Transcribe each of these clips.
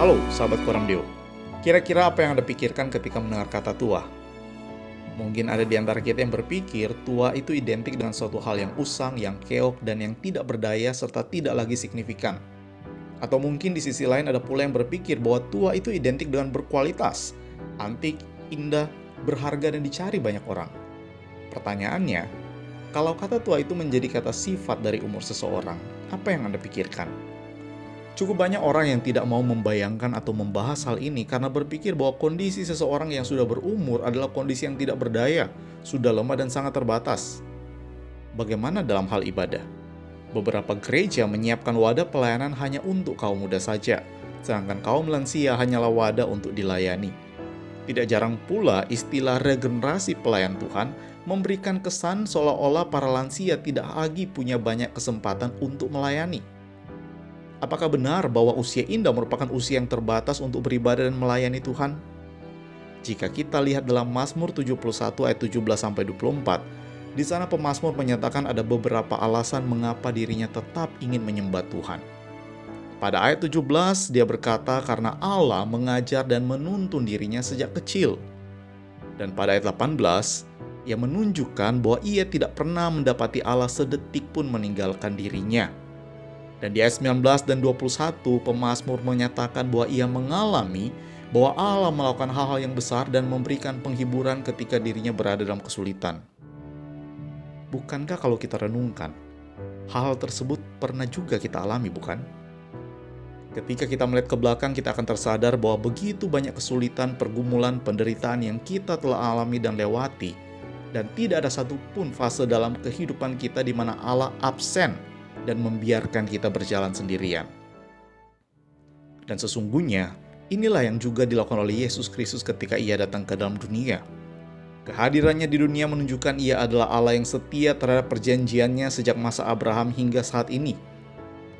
Halo, sahabat Koram Deo. Kira-kira apa yang Anda pikirkan ketika mendengar kata tua? Mungkin ada di antara kita yang berpikir tua itu identik dengan suatu hal yang usang, yang keok, dan yang tidak berdaya serta tidak lagi signifikan. Atau mungkin di sisi lain ada pula yang berpikir bahwa tua itu identik dengan berkualitas, antik, indah, berharga, dan dicari banyak orang. Pertanyaannya, kalau kata tua itu menjadi kata sifat dari umur seseorang, apa yang Anda pikirkan? Cukup banyak orang yang tidak mau membayangkan atau membahas hal ini karena berpikir bahwa kondisi seseorang yang sudah berumur adalah kondisi yang tidak berdaya, sudah lemah dan sangat terbatas. Bagaimana dalam hal ibadah? Beberapa gereja menyiapkan wadah pelayanan hanya untuk kaum muda saja, sedangkan kaum lansia hanyalah wadah untuk dilayani. Tidak jarang pula istilah regenerasi pelayan Tuhan memberikan kesan seolah-olah para lansia tidak lagi punya banyak kesempatan untuk melayani. Apakah benar bahwa usia indah merupakan usia yang terbatas untuk beribadah dan melayani Tuhan? Jika kita lihat dalam Mazmur 71 ayat 17-24, di sana pemazmur menyatakan ada beberapa alasan mengapa dirinya tetap ingin menyembah Tuhan. Pada ayat 17, dia berkata karena Allah mengajar dan menuntun dirinya sejak kecil. Dan pada ayat 18, ia menunjukkan bahwa ia tidak pernah mendapati Allah sedetik pun meninggalkan dirinya. Dan di ayat 19 dan 21, pemazmur menyatakan bahwa ia mengalami bahwa Allah melakukan hal-hal yang besar dan memberikan penghiburan ketika dirinya berada dalam kesulitan. Bukankah kalau kita renungkan, hal-hal tersebut pernah juga kita alami, bukan? Ketika kita melihat ke belakang, kita akan tersadar bahwa begitu banyak kesulitan, pergumulan, penderitaan yang kita telah alami dan lewati, dan tidak ada satupun fase dalam kehidupan kita di mana Allah absen dan membiarkan kita berjalan sendirian. Dan sesungguhnya, inilah yang juga dilakukan oleh Yesus Kristus ketika ia datang ke dalam dunia. Kehadirannya di dunia menunjukkan ia adalah Allah yang setia terhadap perjanjiannya sejak masa Abraham hingga saat ini.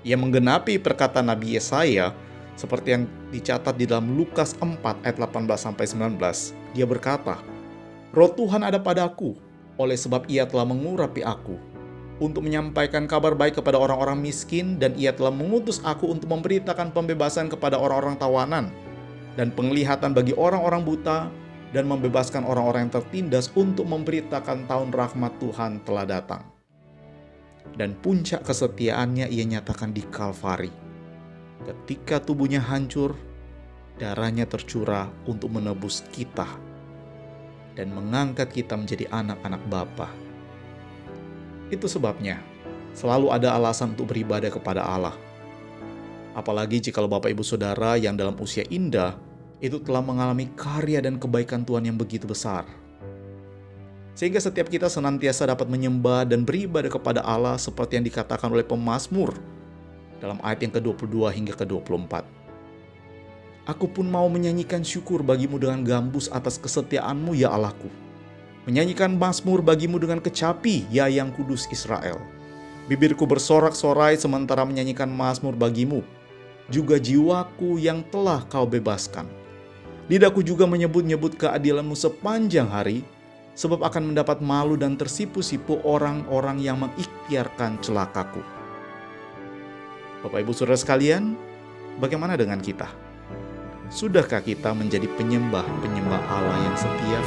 Ia menggenapi perkataan Nabi Yesaya seperti yang dicatat di dalam Lukas 4 ayat 18-19. Dia berkata, "Roh Tuhan ada padaku, oleh sebab ia telah mengurapi aku, untuk menyampaikan kabar baik kepada orang-orang miskin, dan ia telah mengutus aku untuk memberitakan pembebasan kepada orang-orang tawanan, dan penglihatan bagi orang-orang buta, dan membebaskan orang-orang yang tertindas, untuk memberitakan tahun rahmat Tuhan telah datang." Dan puncak kesetiaannya ia nyatakan di Kalvari. Ketika tubuhnya hancur, darahnya tercurah untuk menebus kita, dan mengangkat kita menjadi anak-anak Bapa. Itu sebabnya, selalu ada alasan untuk beribadah kepada Allah. Apalagi jika Bapak Ibu Saudara yang dalam usia indah, itu telah mengalami karya dan kebaikan Tuhan yang begitu besar. Sehingga setiap kita senantiasa dapat menyembah dan beribadah kepada Allah seperti yang dikatakan oleh pemazmur dalam ayat yang ke-22 hingga ke-24. "Aku pun mau menyanyikan syukur bagimu dengan gambus atas kesetiaanmu, ya Allahku. Menyanyikan mazmur bagimu dengan kecapi, ya yang kudus Israel. Bibirku bersorak-sorai sementara menyanyikan mazmur bagimu, juga jiwaku yang telah kau bebaskan. Lidahku juga menyebut-nyebut keadilanmu sepanjang hari, sebab akan mendapat malu dan tersipu-sipu orang-orang yang mengikhtiarkan celakaku." Bapak Ibu Saudara sekalian, bagaimana dengan kita? Sudahkah kita menjadi penyembah-penyembah Allah yang setia?